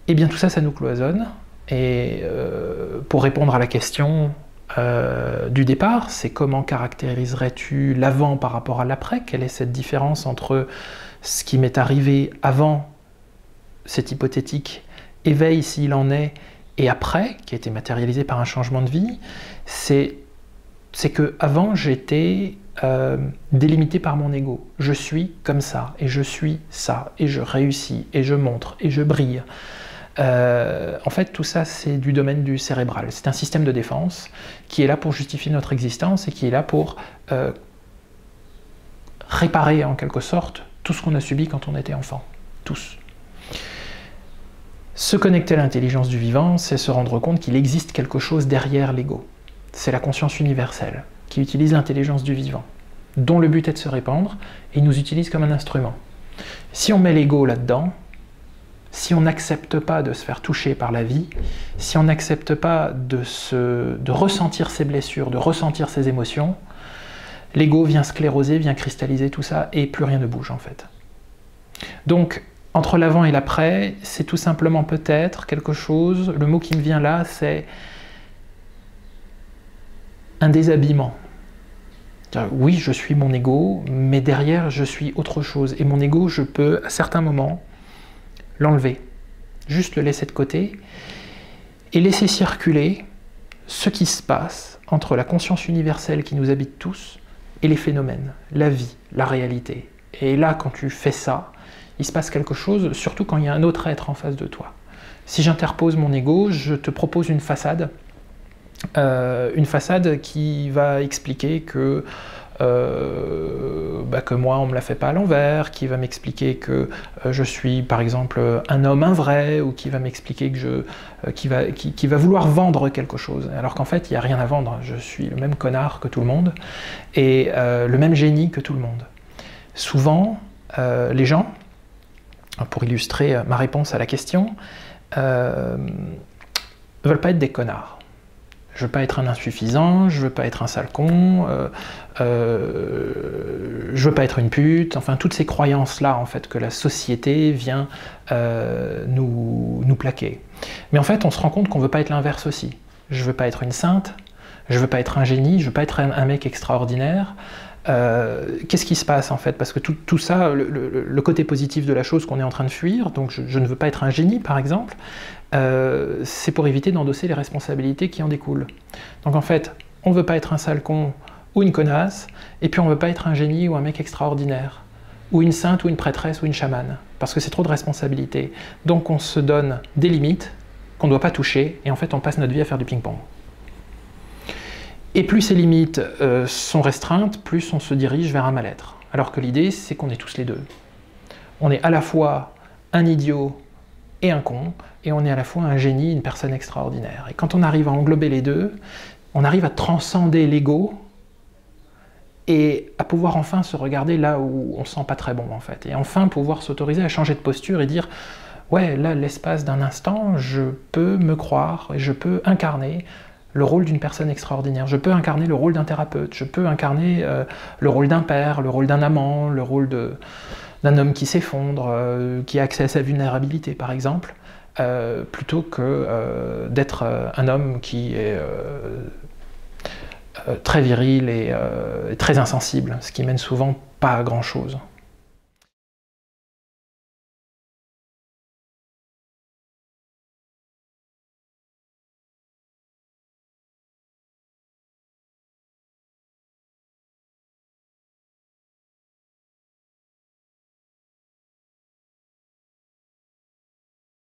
Eh bien tout ça, ça nous cloisonne. Et pour répondre à la question du départ, c'est comment caractériserais-tu l'avant par rapport à l'après? Quelle est cette différence entre ce qui m'est arrivé avant cet hypothétique éveil, s'il en est, et après, qui a été matérialisé par un changement de vie? C'est que avant j'étais délimité par mon ego. Je suis comme ça, et je suis ça, et je réussis, et je montre, et je brille. En fait, tout ça, c'est du domaine du cérébral. C'est un système de défense qui est là pour justifier notre existence et qui est là pour réparer, en quelque sorte, tout ce qu'on a subi quand on était enfant. Tous. Se connecter à l'intelligence du vivant, c'est se rendre compte qu'il existe quelque chose derrière l'ego. C'est la conscience universelle qui utilise l'intelligence du vivant, dont le but est de se répandre, et il nous utilise comme un instrument. Si on met l'ego là-dedans, si on n'accepte pas de se faire toucher par la vie, si on n'accepte pas de ressentir ses blessures, de ressentir ses émotions, l'ego vient scléroser, vient cristalliser tout ça, et plus rien ne bouge en fait. Donc, entre l'avant et l'après, c'est tout simplement peut-être quelque chose, le mot qui me vient là, c'est un déshabillement. Oui, je suis mon ego, mais derrière, je suis autre chose. Et mon ego, je peux, à certains moments, l'enlever, juste le laisser de côté, et laisser circuler ce qui se passe entre la conscience universelle qui nous habite tous et les phénomènes, la vie, la réalité. Et là, quand tu fais ça, il se passe quelque chose, surtout quand il y a un autre être en face de toi. Si j'interpose mon ego, je te propose une façade qui va expliquer que moi on me la fait pas à l'envers, qui va m'expliquer que je suis par exemple un homme vrai, ou qui va m'expliquer que qui va vouloir vendre quelque chose, alors qu'en fait il n'y a rien à vendre. Je suis le même connard que tout le monde, et le même génie que tout le monde. Souvent, les gens, pour illustrer ma réponse à la question, ne veulent pas être des connards. Je veux pas être un insuffisant, je veux pas être un sale con, je veux pas être une pute, enfin toutes ces croyances-là en fait que la société vient nous plaquer. Mais en fait on se rend compte qu'on veut pas être l'inverse aussi. Je veux pas être une sainte, je veux pas être un génie, je veux pas être un mec extraordinaire. Qu'est-ce qui se passe en fait? Parce que tout ça, le côté positif de la chose qu'on est en train de fuir, donc je ne veux pas être un génie par exemple, c'est pour éviter d'endosser les responsabilités qui en découlent. Donc en fait, on ne veut pas être un sale con ou une connasse, et puis on ne veut pas être un génie ou un mec extraordinaire, ou une sainte ou une prêtresse ou une chamane, parce que c'est trop de responsabilités. Donc on se donne des limites qu'on ne doit pas toucher, et en fait on passe notre vie à faire du ping-pong. Et plus ces limites sont restreintes, plus on se dirige vers un mal-être. Alors que l'idée, c'est qu'on est tous les deux. On est à la fois un idiot et un con, et on est à la fois un génie, une personne extraordinaire. Et quand on arrive à englober les deux, on arrive à transcender l'ego et à pouvoir enfin se regarder là où on ne se sent pas très bon en fait. Et enfin pouvoir s'autoriser à changer de posture et dire « Ouais, là, l'espace d'un instant, je peux me croire et je peux incarner le rôle d'une personne extraordinaire. Je peux incarner le rôle d'un thérapeute, je peux incarner le rôle d'un père, le rôle d'un amant, le rôle d'un homme qui s'effondre, qui a accès à sa vulnérabilité par exemple, plutôt que d'être un homme qui est très viril et très insensible, ce qui mène souvent pas à grand chose.